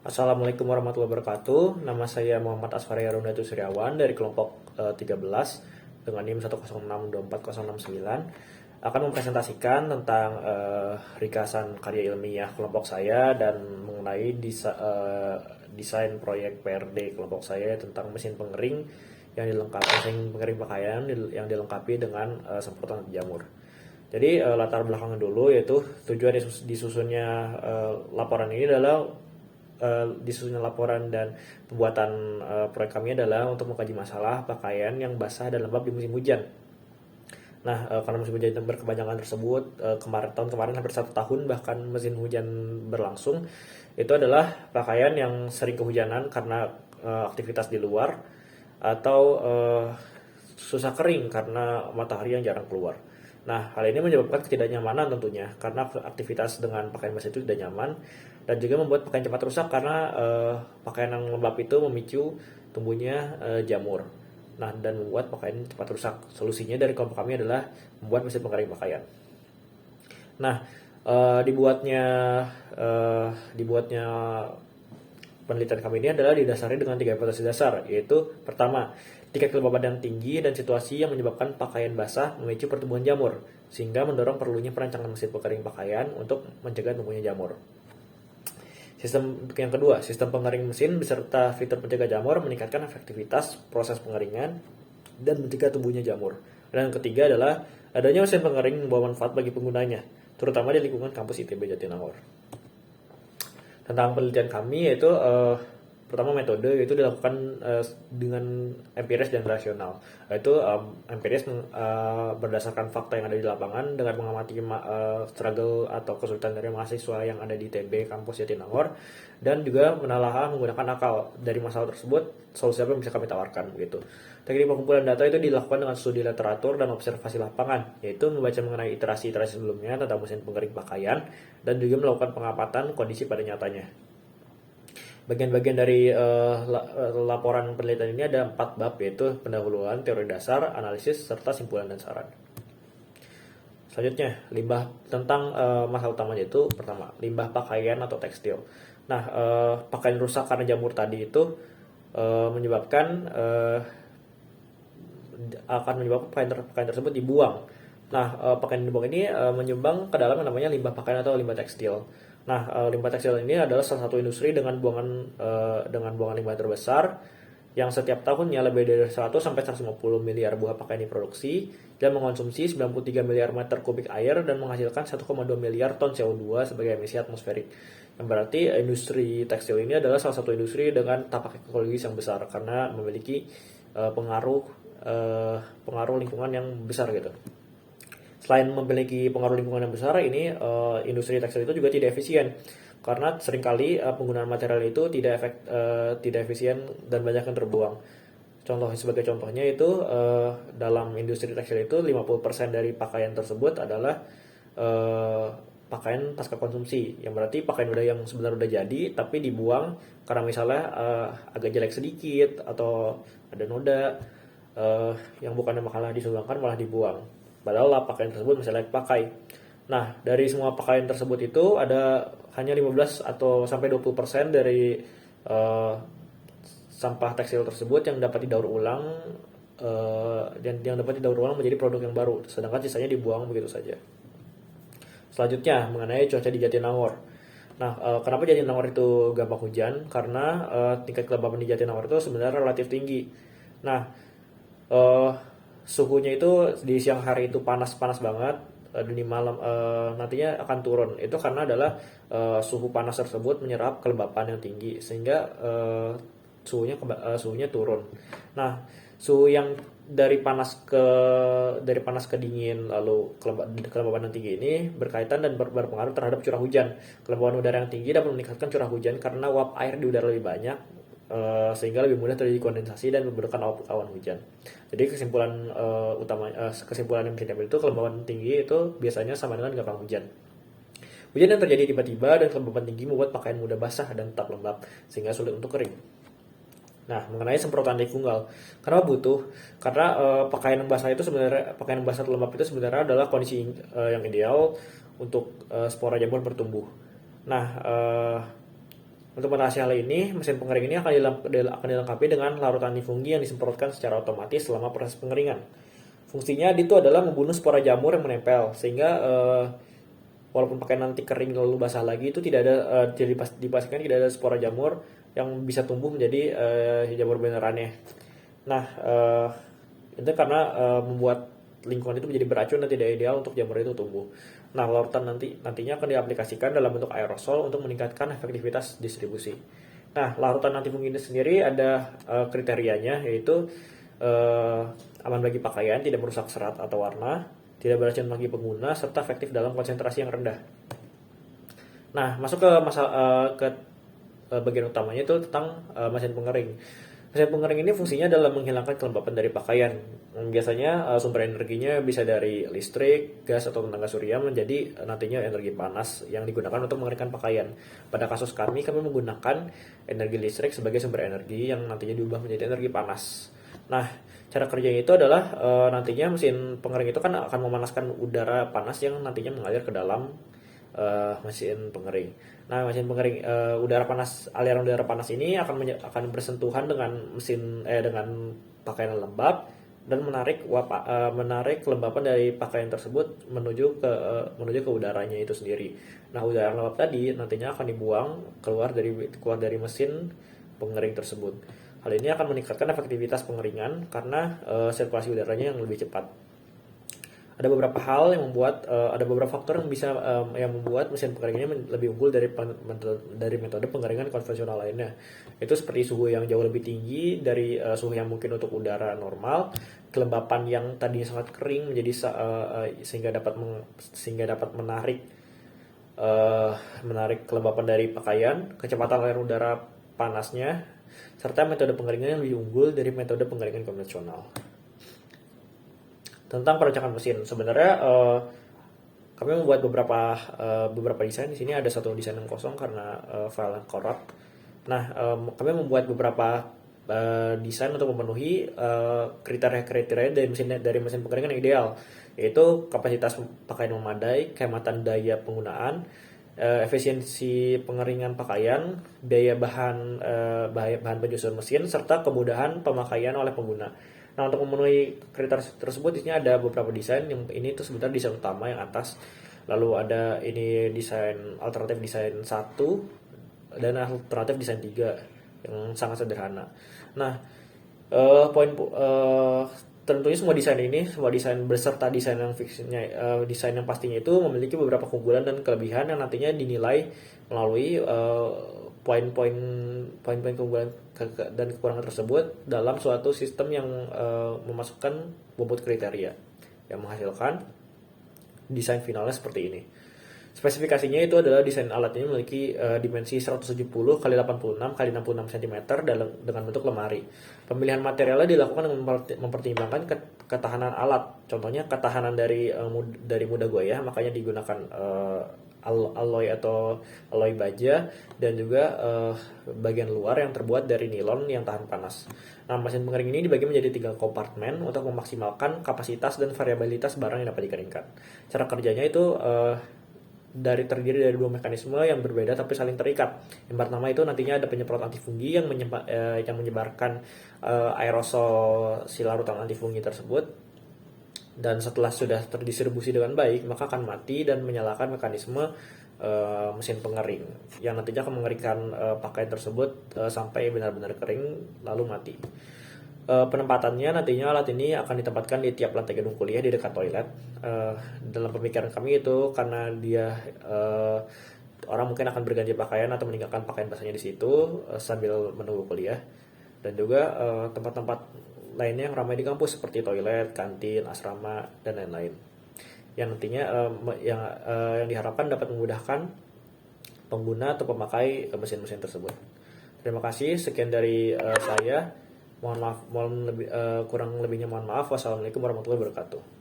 Assalamualaikum warahmatullahi wabarakatuh. Nama saya Muhammad Asfari Arundatul Suryawan dari kelompok 13 dengan NIM 1062469 akan mempresentasikan tentang ringkasan karya ilmiah kelompok saya dan mengenai desain proyek PRD kelompok saya tentang mesin pengering mesin pengering pakaian yang dilengkapi dengan semprotan jamur. Jadi latar belakangnya dulu yaitu tujuan disusunnya laporan ini adalah disusunnya laporan dan pembuatan proyek kami adalah untuk mengkaji masalah pakaian yang basah dan lembab di musim hujan. Nah, karena musim hujan yang berkepanjangan tersebut, tahun kemarin hampir 1 tahun bahkan mesin hujan berlangsung, itu adalah pakaian yang sering kehujanan karena aktivitas di luar atau susah kering karena matahari yang jarang keluar. Nah, hal ini menyebabkan ketidaknyamanan tentunya karena aktivitas dengan pakaian basah itu tidak nyaman dan juga membuat pakaian cepat rusak karena pakaian yang lembab itu memicu tumbuhnya jamur. Nah, dan membuat pakaian cepat rusak. Solusinya dari kelompok kami adalah membuat mesin pengering pakaian. Nah, dibuatnya penelitian kami ini adalah didasari dengan 3 hipotesis dasar, yaitu pertama, tingkat kelembaban yang tinggi dan situasi yang menyebabkan pakaian basah memicu pertumbuhan jamur, sehingga mendorong perlunya perancangan mesin pengering pakaian untuk mencegah tumbuhnya jamur. Yang kedua, sistem pengering mesin beserta fitur pencegah jamur meningkatkan efektivitas proses pengeringan dan mencegah tumbuhnya jamur. Dan yang ketiga adalah adanya mesin pengering membawa manfaat bagi penggunanya, terutama di lingkungan kampus ITB Jatinangor. Tentang penelitian kami yaitu pertama metode yaitu dilakukan dengan empiris dan rasional, yaitu empiris berdasarkan fakta yang ada di lapangan dengan mengamati struggle atau kesulitan dari mahasiswa yang ada di TB kampus Jatinangor, dan juga menelaah menggunakan akal dari masalah tersebut, solusi apa yang bisa kami tawarkan begitu. Teknik pengumpulan data itu dilakukan dengan studi literatur dan observasi lapangan, yaitu membaca mengenai iterasi-iterasi sebelumnya tentang mesin pengering pakaian dan juga melakukan pengamatan kondisi pada nyatanya. Bagian-bagian dari laporan penelitian ini ada 4 bab, yaitu pendahuluan, teori dasar, analisis, serta simpulan dan saran. Selanjutnya, tentang masalah utamanya itu pertama, limbah pakaian atau tekstil. Nah, pakaian rusak karena jamur tadi itu akan menyebabkan pakaian tersebut dibuang. Nah, pakaian dibuang ini menyumbang ke dalam yang namanya limbah pakaian atau limbah tekstil. Nah, limbah tekstil ini adalah salah satu industri dengan buangan limbah terbesar yang setiap tahunnya lebih dari 100 sampai 150 miliar buah pakaian diproduksi dan mengkonsumsi 93 miliar meter kubik air dan menghasilkan 1,2 miliar ton CO2 sebagai emisi atmosferik. Yang berarti industri tekstil ini adalah salah satu industri dengan dampak ekologis yang besar karena memiliki pengaruh lingkungan yang besar gitu. Selain memiliki pengaruh lingkungan yang besar, ini industri tekstil itu juga tidak efisien karena seringkali penggunaan material itu tidak efisien dan banyak yang terbuang. Sebagai contohnya itu dalam industri tekstil itu 50% dari pakaian tersebut adalah pakaian pasca konsumsi, yang berarti pakaian yang sebenarnya udah jadi tapi dibuang karena misalnya agak jelek sedikit atau ada noda, yang bukannya malah disumbangkan malah dibuang. Padahal pakaian tersebut masih layak pakai. Nah, dari semua pakaian tersebut itu ada hanya 15 atau sampai 20% dari sampah tekstil tersebut yang dapat didaur ulang menjadi produk yang baru, sedangkan sisanya dibuang begitu saja. Selanjutnya, mengenai cuaca di Jatinangor. Nah, kenapa Jatinangor itu gampang hujan? Karena tingkat kelembaban di Jatinangor itu sebenarnya relatif tinggi. Nah, suhunya itu di siang hari itu panas banget, dan di malam nantinya akan turun. Itu karena adalah suhu panas tersebut menyerap kelembapan yang tinggi sehingga suhunya turun. Nah, suhu yang dari panas ke dingin lalu kelembaban yang tinggi ini berkaitan dan berpengaruh terhadap curah hujan. Kelembaban udara yang tinggi dapat meningkatkan curah hujan karena uap air di udara lebih banyak, sehingga lebih mudah terjadi kondensasi dan membentukkan awan hujan. Jadi kesimpulan yang bisa diambil itu kelembaban tinggi itu biasanya sama dengan gampang hujan. Hujan yang terjadi tiba-tiba dan kelembaban tinggi membuat pakaian mudah basah dan tetap lembab sehingga sulit untuk kering. Nah, mengenai semprotan tunggal, kenapa butuh? Karena pakaian basah atau lembab itu sebenarnya adalah kondisi yang ideal untuk spora jamur bertumbuh. Nah, Untuk mengatasi hal ini, mesin pengering ini akan dilengkapi dengan larutan antifunggi yang disemprotkan secara otomatis selama proses pengeringan. Fungsinya itu adalah membunuh spora jamur yang menempel, sehingga walaupun pakai nanti kering lalu basah lagi, itu tidak ada dipastikan tidak ada spora jamur yang bisa tumbuh menjadi jamur benerannya. Nah, itu karena membuat lingkungan itu menjadi beracun dan tidak ideal untuk jamur itu tumbuh. Nah, larutan nantinya akan diaplikasikan dalam bentuk aerosol untuk meningkatkan efektivitas distribusi. Nah, larutan antifunggi ini sendiri ada kriterianya, yaitu aman bagi pakaian, tidak merusak serat atau warna, tidak beracun bagi pengguna, serta efektif dalam konsentrasi yang rendah. Nah, masuk ke bagian utamanya itu tentang mesin pengering. Mesin pengering ini fungsinya adalah menghilangkan kelembapan dari pakaian. Biasanya sumber energinya bisa dari listrik, gas, atau tenaga surya menjadi nantinya energi panas yang digunakan untuk mengeringkan pakaian. Pada kasus kami menggunakan energi listrik sebagai sumber energi yang nantinya diubah menjadi energi panas. Nah, cara kerjanya itu adalah nantinya mesin pengering itu kan akan memanaskan udara panas yang nantinya mengalir ke dalam mesin pengering. Nah, mesin pengering aliran udara panas ini akan bersentuhan dengan dengan pakaian lembab dan menarik kelembapan dari pakaian tersebut menuju ke udaranya itu sendiri. Nah, udara lembab tadi nantinya akan dibuang keluar dari mesin pengering tersebut. Hal ini akan meningkatkan efektivitas pengeringan karena sirkulasi udaranya yang lebih cepat. Ada beberapa faktor yang membuat mesin pengering ini lebih unggul dari metode pengeringan konvensional lainnya. Itu seperti suhu yang jauh lebih tinggi dari suhu yang mungkin untuk udara normal, kelembapan yang tadinya sangat kering sehingga dapat menarik kelembapan dari pakaian, kecepatan aliran udara panasnya, serta metode pengeringan yang lebih unggul dari metode pengeringan konvensional. Tentang perancangan mesin, sebenarnya kami membuat beberapa desain. Di sini ada satu desain yang kosong karena file yang corrupt. Nah, kami membuat beberapa desain untuk memenuhi kriteria dari mesin pengeringan yang ideal, yaitu kapasitas pakaian memadai, kehematan daya penggunaan, efisiensi pengeringan pakaian, biaya bahan penyusun mesin, serta kemudahan pemakaian oleh pengguna. Nah, untuk memenuhi kriteria tersebut di sini ada beberapa desain. Yang ini tuh sebenarnya desain utama yang atas. Lalu ada ini alternatif desain 1 dan alternatif desain 3 yang sangat sederhana. Nah, tentunya semua desain beserta desain yang pastinya itu memiliki beberapa keunggulan dan kelebihan yang nantinya dinilai melalui poin-poin keunggulan dan kekurangan tersebut dalam suatu sistem yang memasukkan bobot kriteria yang menghasilkan desain finalnya seperti ini. Spesifikasinya itu adalah desain alat ini memiliki dimensi 170 x 86 x 66 cm dengan bentuk lemari. Pemilihan materialnya dilakukan dengan mempertimbangkan ketahanan alat. Contohnya ketahanan dari mudah goyah, makanya digunakan alloy baja, dan juga bagian luar yang terbuat dari nilon yang tahan panas. Nah, mesin pengering ini dibagi menjadi 3 kompartemen untuk memaksimalkan kapasitas dan variabilitas barang yang dapat dikeringkan. Cara kerjanya itu terdiri dari 2 mekanisme yang berbeda tapi saling terikat. Yang pertama itu nantinya ada penyemprot antifunggi yang menyebarkan aerosol si larutan antifunggi tersebut, dan setelah sudah terdistribusi dengan baik maka akan mati dan menyalakan mekanisme mesin pengering yang nantinya akan mengeringkan pakaian tersebut sampai benar-benar kering lalu mati. Penempatannya nantinya alat ini akan ditempatkan di tiap lantai gedung kuliah di dekat toilet. Dalam pemikiran kami itu karena dia orang mungkin akan berganti pakaian atau meninggalkan pakaian basahnya di situ sambil menunggu kuliah, dan juga tempat-tempat lainnya yang ramai di kampus seperti toilet, kantin, asrama, dan lain-lain. Yang nantinya yang diharapkan dapat memudahkan pengguna atau pemakai mesin-mesin tersebut. Terima kasih, sekian dari saya. Kurang lebihnya mohon maaf. Wassalamualaikum warahmatullahi wabarakatuh.